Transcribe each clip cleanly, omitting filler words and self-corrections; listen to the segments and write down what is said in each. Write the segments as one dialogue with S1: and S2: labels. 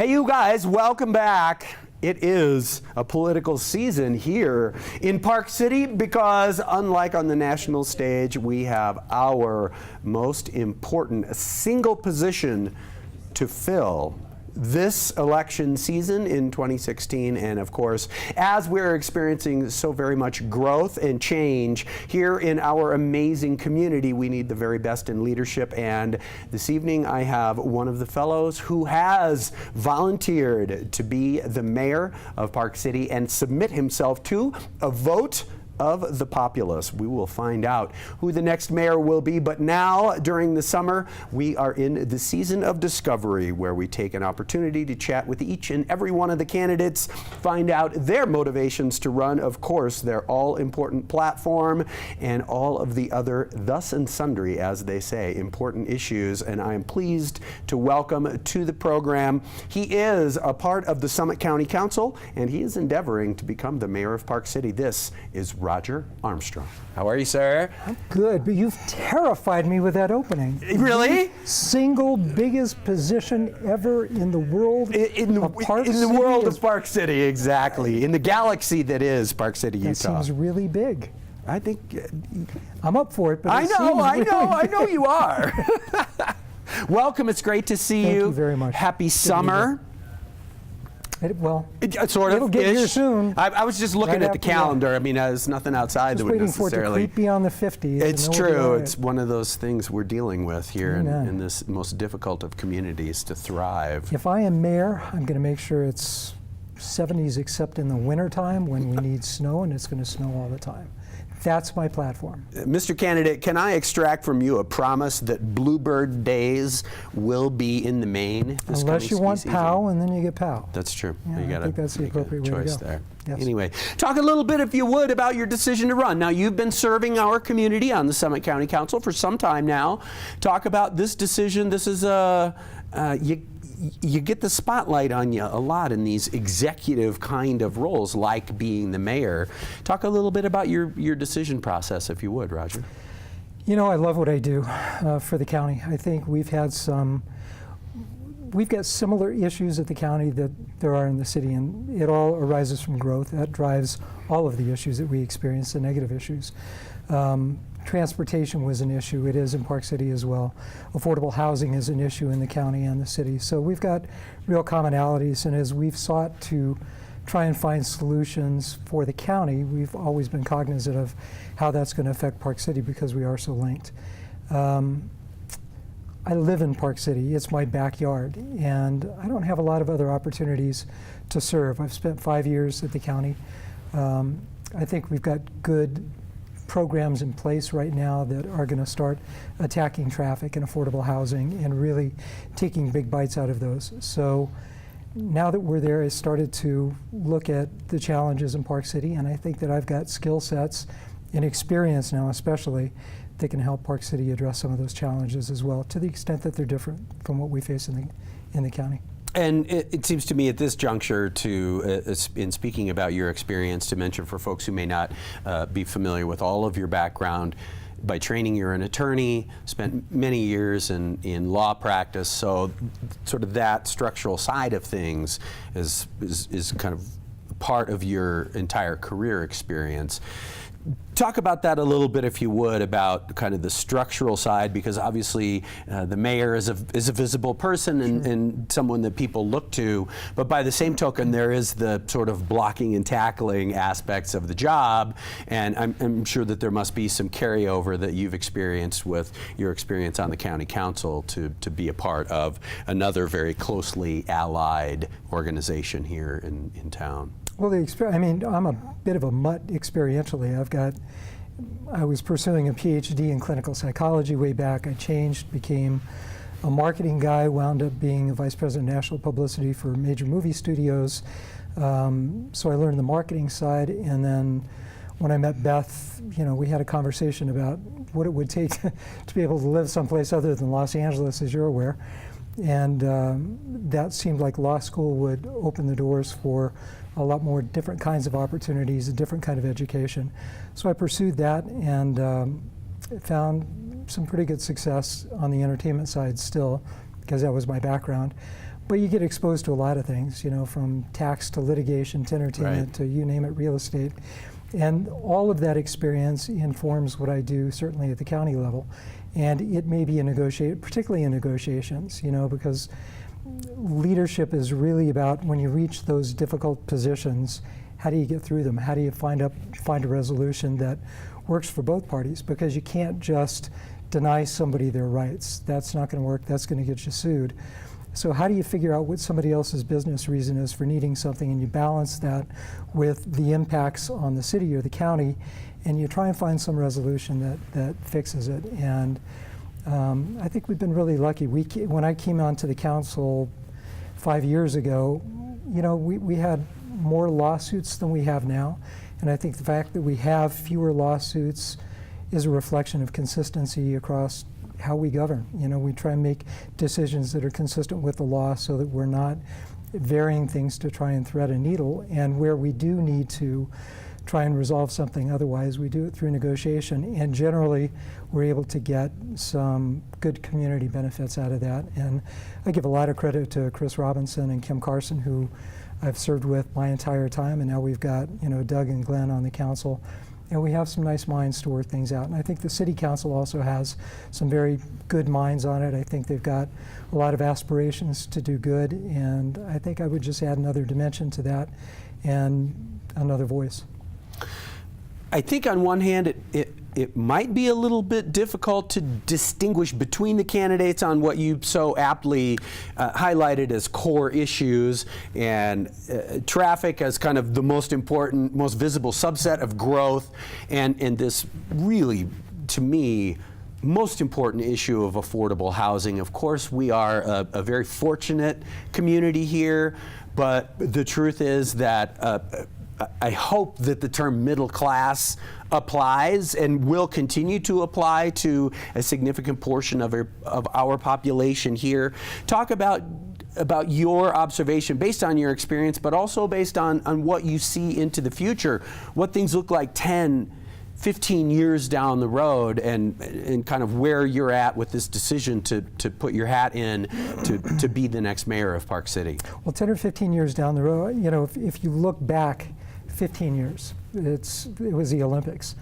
S1: Hey, you guys, welcome back. It is a political season here in Park City because, unlike on the national stage, we have our most important single position to fill this election season in 2016. And of course, as we're experiencing so very much growth and change here in our amazing community, we need the very best in leadership. And this evening I have one of the fellows who has volunteered to be the mayor of Park City and submit himself to a vote of the populace. We will find out who the next mayor will be, but now during the summer we are in the season of discovery, where we take an opportunity to chat with each and every one of the candidates, find out their motivations to run, of course, their all-important platform, and all of the other thus and sundry, as they say, important issues. And I am pleased to welcome to the program, he is a part of the Summit County Council, and he is endeavoring to become the mayor of Park City. This is Roger Armstrong. How are you, sir?
S2: I'm good, but you've terrified me with that opening.
S1: Really?
S2: The single biggest position ever in the world of Park City.
S1: In the world of Park City, exactly. In the galaxy that is Park City, Utah.
S2: That seems really big.
S1: I think
S2: I'm up for it, but
S1: I know you are. Welcome. It's great to see you.
S2: Thank you very much.
S1: Happy summer. Sort of.
S2: It'll get here soon.
S1: I was just looking at the calendar. I mean, there's nothing outside that would necessarily.
S2: Just waiting for it to creep beyond the 50s.
S1: It's true. It's one of those things we're dealing with here in this most difficult of communities to thrive.
S2: If I am mayor, I'm going to make sure it's 70s except in the wintertime when we need snow, and it's going to snow all the time. That's my platform.
S1: Mr. Candidate, can I extract from you a promise that Bluebird days will be in the main this
S2: Unless you want POW, and then you get POW.
S1: That's true.
S2: Yeah,
S1: you got
S2: I think that's the appropriate way to go.
S1: There.
S2: Yes.
S1: Anyway, talk a little bit, if you would, about your decision to run. Now, you've been serving our community on the Summit County Council for some time now. Talk about this decision. This is you get the spotlight on you a lot in these executive kind of roles, like being the mayor. Talk a little bit about your decision process, if you would, Roger.
S2: You know, I love what I do for the county. I think we've got similar issues at the county that there are in the city, and it all arises from growth. That drives all of the issues that we experience, the negative issues. Transportation was an issue. It is in Park City as well. Affordable housing is an issue in the county and the city. So we've got real commonalities, and as we've sought to try and find solutions for the county, we've always been cognizant of how that's going to affect Park City because we are so linked. I live in Park City. It's my backyard, and I don't have a lot of other opportunities to serve. I've spent 5 years at the county. I think we've got good programs in place right now that are going to start attacking traffic and affordable housing and really taking big bites out of those. So now that we're there, I started to look at the challenges in Park City, and I think that I've got skill sets and experience now especially that can help Park City address some of those challenges as well, to the extent that they're different from what we face in the county.
S1: And it seems to me at this juncture in speaking about your experience, to mention for folks who may not be familiar with all of your background, by training you're an attorney, spent many years in law practice, so sort of that structural side of things is kind of part of your entire career experience. Talk about that a little bit, if you would, about kind of the structural side, because obviously the mayor is a visible person and someone that people look to, but by the same token, there is the sort of blocking and tackling aspects of the job, and I'm sure that there must be some carryover that you've experienced with your experience on the county council to be a part of another very closely allied organization here in town.
S2: Well, I'm a bit of a mutt experientially. I was pursuing a PhD in clinical psychology way back. I changed, became a marketing guy, wound up being a vice president of national publicity for major movie studios. So I learned the marketing side, and then when I met Beth, we had a conversation about what it would take to be able to live someplace other than Los Angeles, as you're aware. And that seemed like law school would open the doors for a lot more different kinds of opportunities, a different kind of education. So I pursued that and found some pretty good success on the entertainment side still, because that was my background. But you get exposed to a lot of things, you know, from tax to litigation to entertainment
S1: Right.
S2: to you name it, real estate. And all of that experience informs what I do, certainly at the county level. And it may be particularly in negotiations, you know, because leadership is really about when you reach those difficult positions, how do you get through them? How do you find a resolution that works for both parties? Because you can't just deny somebody their rights. That's not going to work. That's going to get you sued. So how do you figure out what somebody else's business reason is for needing something, and you balance that with the impacts on the city or the county, and you try and find some resolution that fixes it. And I think we've been really lucky. When I came onto the council 5 years ago, you know, we had more lawsuits than we have now. And I think the fact that we have fewer lawsuits is a reflection of consistency across how we govern. You know, we try and make decisions that are consistent with the law so that we're not varying things to try and thread a needle. And where we do need to try and resolve something otherwise, we do it through negotiation. And generally, we're able to get some good community benefits out of that. And I give a lot of credit to Chris Robinson and Kim Carson, who I've served with my entire time. And now we've got, you know, Doug and Glenn on the council. And we have some nice minds to work things out. And I think the city council also has some very good minds on it. I think they've got a lot of aspirations to do good. And I think I would just add another dimension to that and another voice.
S1: I think on one hand, it might be a little bit difficult to distinguish between the candidates on what you so aptly highlighted as core issues, and traffic as kind of the most important, most visible subset of growth, and this really, to me, most important issue of affordable housing. Of course, we are a very fortunate community here, but the truth is that I hope that the term middle class applies and will continue to apply to a significant portion of our population here. Talk about your observation based on your experience, but also based on what you see into the future, what things look like 10, 15 years down the road, and kind of where you're at with this decision to put your hat in to be the next mayor of Park City.
S2: Well, 10 or 15 years down the road, you know, if you look back 15 years, it was the Olympics.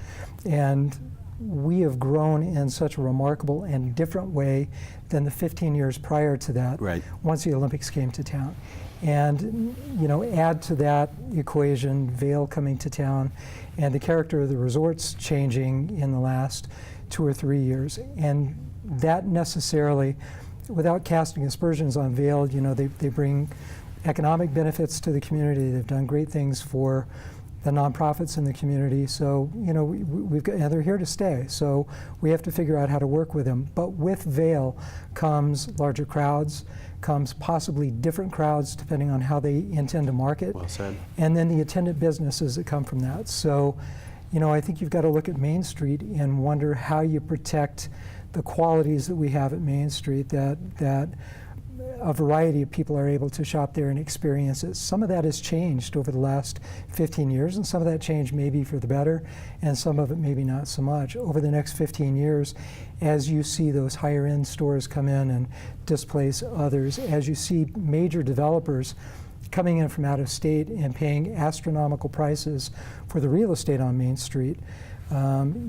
S2: And we have grown in such a remarkable and different way than the 15 years prior to that,
S1: right,
S2: once the Olympics came to town. And, you know, add to that equation Vail coming to town and the character of the resorts changing in the last 2 or 3 years. And that necessarily, without casting aspersions on Vail, you know, they bring economic benefits to the community. They've done great things for the nonprofits in the community. So, you know, we've got, and they're here to stay. So we have to figure out how to work with them. But with Vail comes larger crowds, comes possibly different crowds depending on how they intend to market.
S1: Well said.
S2: And then the attendant businesses that come from that. So, you know, I think you've got to look at Main Street and wonder how you protect the qualities that we have at Main Street, that a variety of people are able to shop there and experience it. Some of that has changed over the last 15 years, and some of that change may be for the better, and some of it maybe not so much. Over the next 15 years, as you see those higher end stores come in and displace others, as you see major developers coming in from out of state and paying astronomical prices for the real estate on Main Street,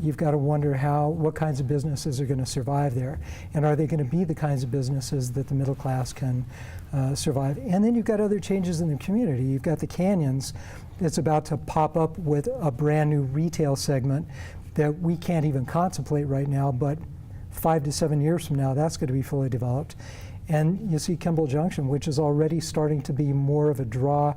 S2: you've got to wonder what kinds of businesses are going to survive there, and are they going to be the kinds of businesses that the middle class can survive. And then you've got other changes in the community. You've got the Canyons that's about to pop up with a brand new retail segment that we can't even contemplate right now, but 5 to 7 years from now, that's going to be fully developed. And you see Kimball Junction, which is already starting to be more of a draw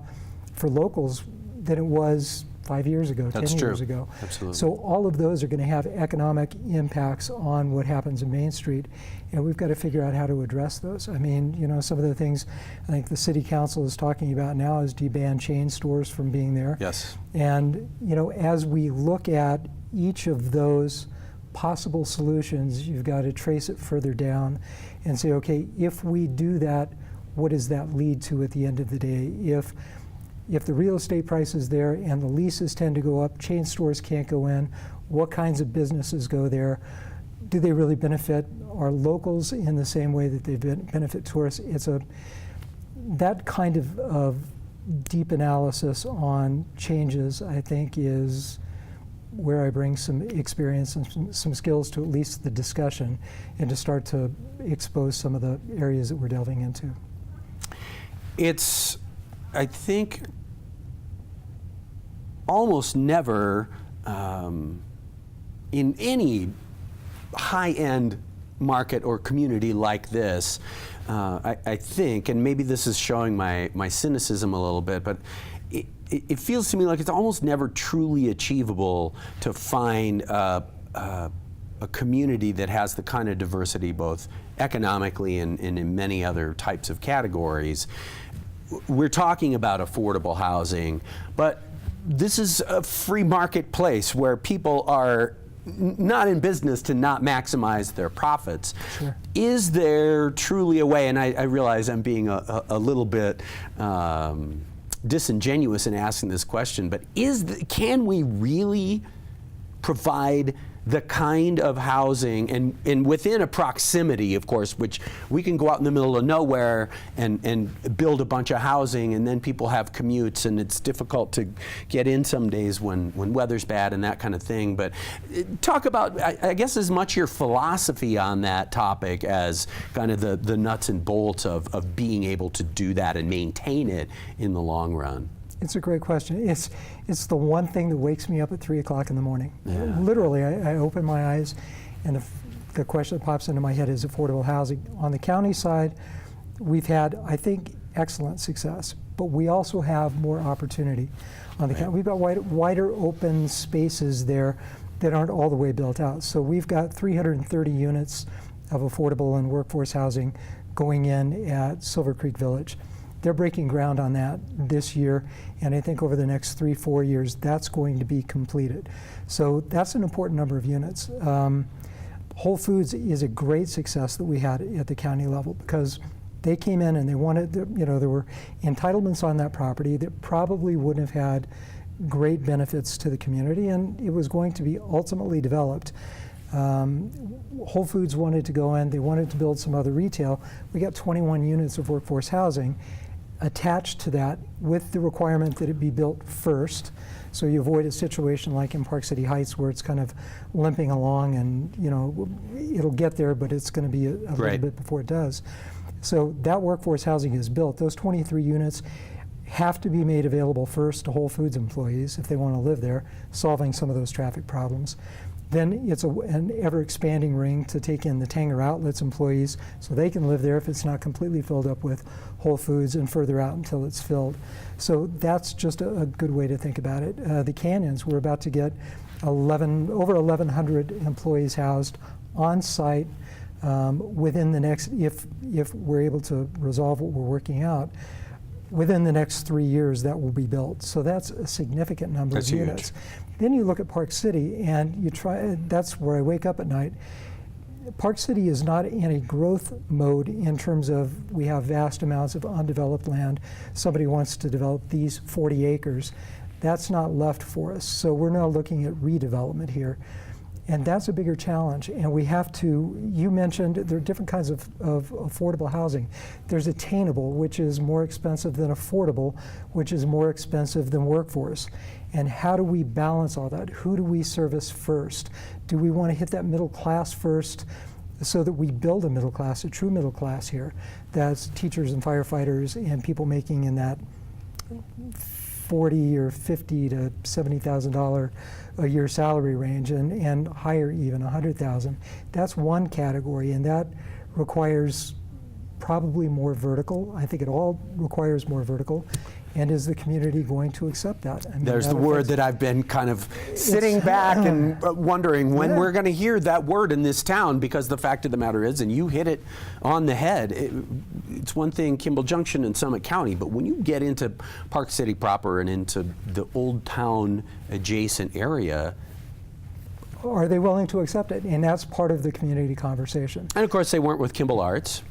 S2: for locals than it was 5 years ago,
S1: That's
S2: 10
S1: true.
S2: years ago.
S1: Absolutely.
S2: So all of those are going to have economic impacts on what happens in Main Street, and we've got to figure out how to address those. I mean, you know, some of the things I think the city council is talking about now is deban chain stores from being there.
S1: Yes.
S2: And, you know, as we look at each of those possible solutions, you've got to trace it further down and say, okay, if we do that, what does that lead to at the end of the day? If the real estate price is there and the leases tend to go up, chain stores can't go in, what kinds of businesses go there? Do they really benefit our locals in the same way that they benefit tourists? that kind of deep analysis on changes, I think, is where I bring some experience and some skills to at least the discussion, and to start to expose some of the areas that we're delving into.
S1: It's, I think, almost never in any high-end market or community like this, I think, and maybe this is showing my cynicism a little bit, but it feels to me like it's almost never truly achievable to find a community that has the kind of diversity, both economically and in many other types of categories. We're talking about affordable housing, but this is a free marketplace where people are not in business to not maximize their profits.
S2: Sure.
S1: Is there truly a way, and I realize I'm being a little bit disingenuous in asking this question, but can we really provide the kind of housing, and within a proximity, of course, which we can go out in the middle of nowhere and build a bunch of housing, and then people have commutes, and it's difficult to get in some days when weather's bad and that kind of thing. But talk about, I guess, as much your philosophy on that topic as kind of the nuts and bolts of being able to do that and maintain it in the long run.
S2: It's a great question. It's the one thing that wakes me up at 3 o'clock in the morning.
S1: Yeah.
S2: Literally, I open my eyes, and the question that pops into my head is affordable housing. On the county side, we've had, I think, excellent success, but we also have more opportunity on the county. We've got wider open spaces there that aren't all the way built out. So we've got 330 units of affordable and workforce housing going in at Silver Creek Village. They're breaking ground on that this year, and I think over the next 3-4 years, that's going to be completed. So that's an important number of units. Whole Foods is a great success that we had at the county level, because they came in and they wanted, there were entitlements on that property that probably wouldn't have had great benefits to the community, and it was going to be ultimately developed. Whole Foods wanted to go in, they wanted to build some other retail. We got 21 units of workforce housing attached to that, with the requirement that it be built first, so you avoid a situation like in Park City Heights where it's kind of limping along, and it'll get there, but it's going to be a little bit before it does. So that workforce housing is built. Those 23 units have to be made available first to Whole Foods employees if they want to live there, solving some of those traffic problems. Then it's an ever-expanding ring to take in the Tanger Outlets employees so they can live there if it's not completely filled up with Whole Foods, and further out until it's filled. So that's just a good way to think about it. The Canyons, we're about to get over 1,100 employees housed on site within the next, if we're able to resolve what we're working out, within the next 3 years that will be built. So that's a significant number of units. Then you look at Park City, and that's where I wake up at night. Park City is not in a growth mode in terms of we have vast amounts of undeveloped land. Somebody wants to develop these 40 acres. That's not left for us. So we're now looking at redevelopment here. And that's a bigger challenge. And we have to, you mentioned there are different kinds of affordable housing. There's attainable, which is more expensive than affordable, which is more expensive than workforce. And how do we balance all that? Who do we service first? Do we want to hit that middle class first so that we build a middle class, a true middle class here? That's teachers and firefighters and people making in that $40,000 or $50,000 to $70,000 a year salary range, and higher, even $100,000. That's one category, and that requires probably more vertical. I think it all requires more vertical. And is the community going to accept that? I mean,
S1: there's the word that I've been kind of sitting back and wondering when we're going to hear that word in this town, because the fact of the matter is, and you hit it on the head, it's one thing Kimball Junction and Summit County, but when you get into Park City proper and into the Old Town adjacent area,
S2: are they willing to accept it? And that's part of the community conversation.
S1: And of course they weren't with Kimball Arts.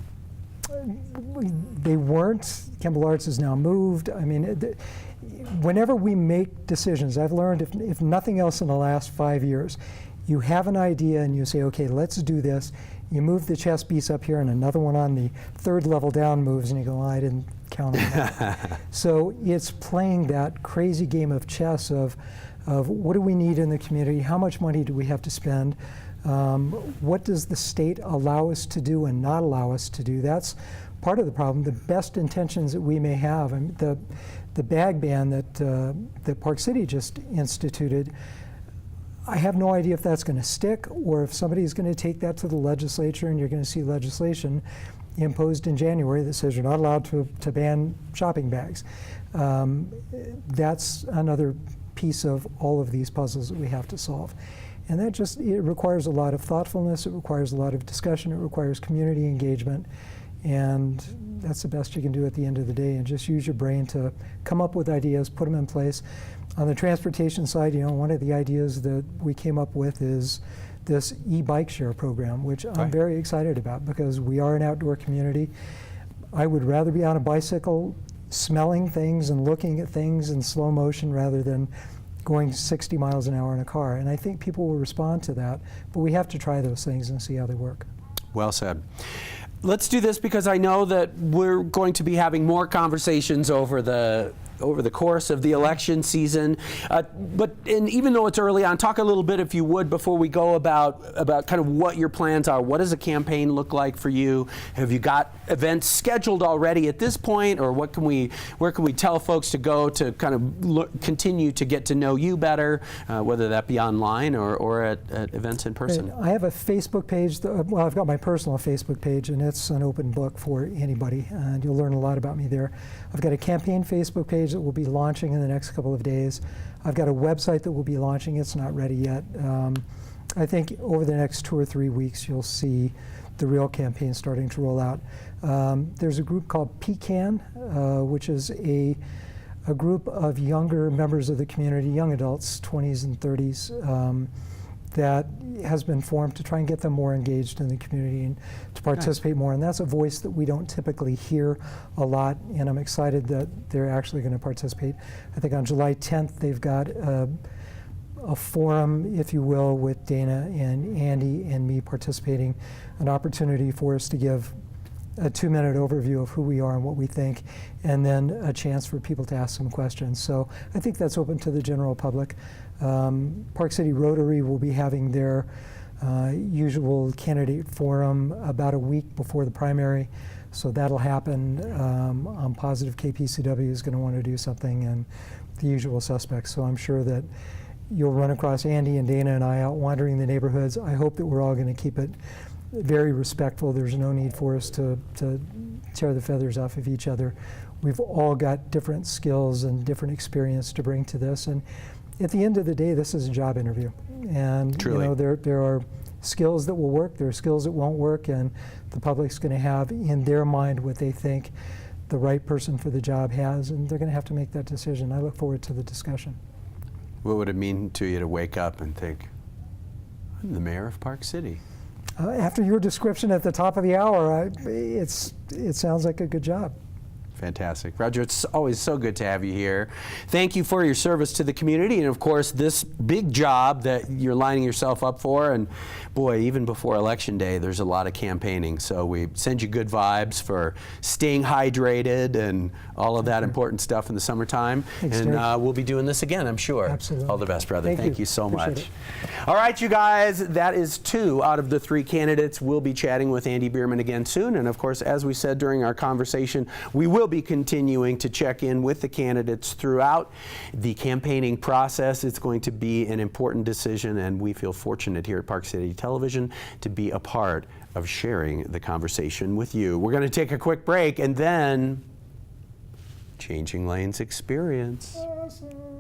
S2: They weren't. Kimball Arts is now moved. I mean, whenever we make decisions, I've learned, if nothing else in the last 5 years, you have an idea and you say, okay, let's do this. You move the chess piece up here and another one on the third level down moves, and you go, oh, I didn't count on that. So it's playing that crazy game of chess of what do we need in the community? How much money do we have to spend? What does the state allow us to do and not allow us to do? That's part of the problem. The best intentions that we may have, I mean, the bag ban that Park City just instituted, I have no idea if that's going to stick or if somebody's going to take that to the legislature and you're going to see legislation imposed in January that says you're not allowed to ban shopping bags. That's another piece of all of these puzzles that we have to solve. And that just, it requires a lot of thoughtfulness, it requires a lot of discussion, it requires community engagement, and that's the best you can do at the end of the day, and just use your brain to come up with ideas, put them in place. On the transportation side, one of the ideas that we came up with is this e-bike share program, which I'm very excited about because we are an outdoor community. I would rather be on a bicycle smelling things and looking at things in slow motion rather than going 60 miles an hour in a car. And I think people will respond to that, but we have to try those things and see how they work.
S1: Well said. Let's do this because I know that we're going to be having more conversations over the course of the election season. And even though it's early on, talk a little bit, if you would, before we go about kind of what your plans are. What does a campaign look like for you? Have you got events scheduled already at this point, or where can we tell folks to go to kind of continue to get to know you better, whether that be online or at events in person?
S2: I have a Facebook page. Well, I've got my personal Facebook page, and it's an open book for anybody, and you'll learn a lot about me there. I've got a campaign Facebook page that will be launching in the next couple of days. I've got a website that will be launching. It's not ready yet. I think over the next 2 or 3 weeks, you'll see the real campaign starting to roll out. There's a group called PCAN, which is a group of younger members of the community, young adults, 20s and 30s, that has been formed to try and get them more engaged in the community and to participate more. And that's a voice that we don't typically hear a lot, and I'm excited that they're actually going to participate. I think on July 10th, they've got a forum, if you will, with Dana and Andy and me participating, an opportunity for us to give a 2-minute overview of who we are and what we think, and then a chance for people to ask some questions. So I think that's open to the general public. Park City Rotary will be having their usual candidate forum about a week before the primary, so that'll happen. I'm positive KPCW is going to want to do something, and the usual suspects. So I'm sure that you'll run across Andy and Dana and I out wandering the neighborhoods. I hope that we're all going to keep it very respectful. There's no need for us to tear the feathers off of each other. We've all got different skills and different experience to bring to this, and at the end of the day, this is a job interview. And
S1: Truly.
S2: There are skills that will work, there are skills that won't work, and the public's going to have in their mind what they think the right person for the job has, and they're going to have to make that decision. I look forward to the discussion.
S1: What would it mean to you to wake up and think, I'm the mayor of Park City?
S2: After your description at the top of the hour, it sounds like a good job.
S1: Fantastic. Roger, it's always so good to have you here. Thank you for your service to the community, and of course this big job that you're lining yourself up for. And boy, even before Election Day, there's a lot of campaigning, so we send you good vibes for staying hydrated and all of that important stuff in the summertime.
S2: Thanks,
S1: and
S2: Derek.
S1: We'll be doing this again, I'm sure.
S2: Absolutely.
S1: All the best, brother. Thank you so
S2: Appreciate
S1: much.
S2: it.
S1: All right, you guys, that is 2 out of the 3 candidates. We'll be chatting with Andy Bierman again soon, and of course, as we said during our conversation, we will be continuing to check in with the candidates throughout the campaigning process. It's going to be an important decision, and we feel fortunate here at Park City Television to be a part of sharing the conversation with you. We're going to take a quick break, and then Changing Lanes Experience.
S2: Awesome.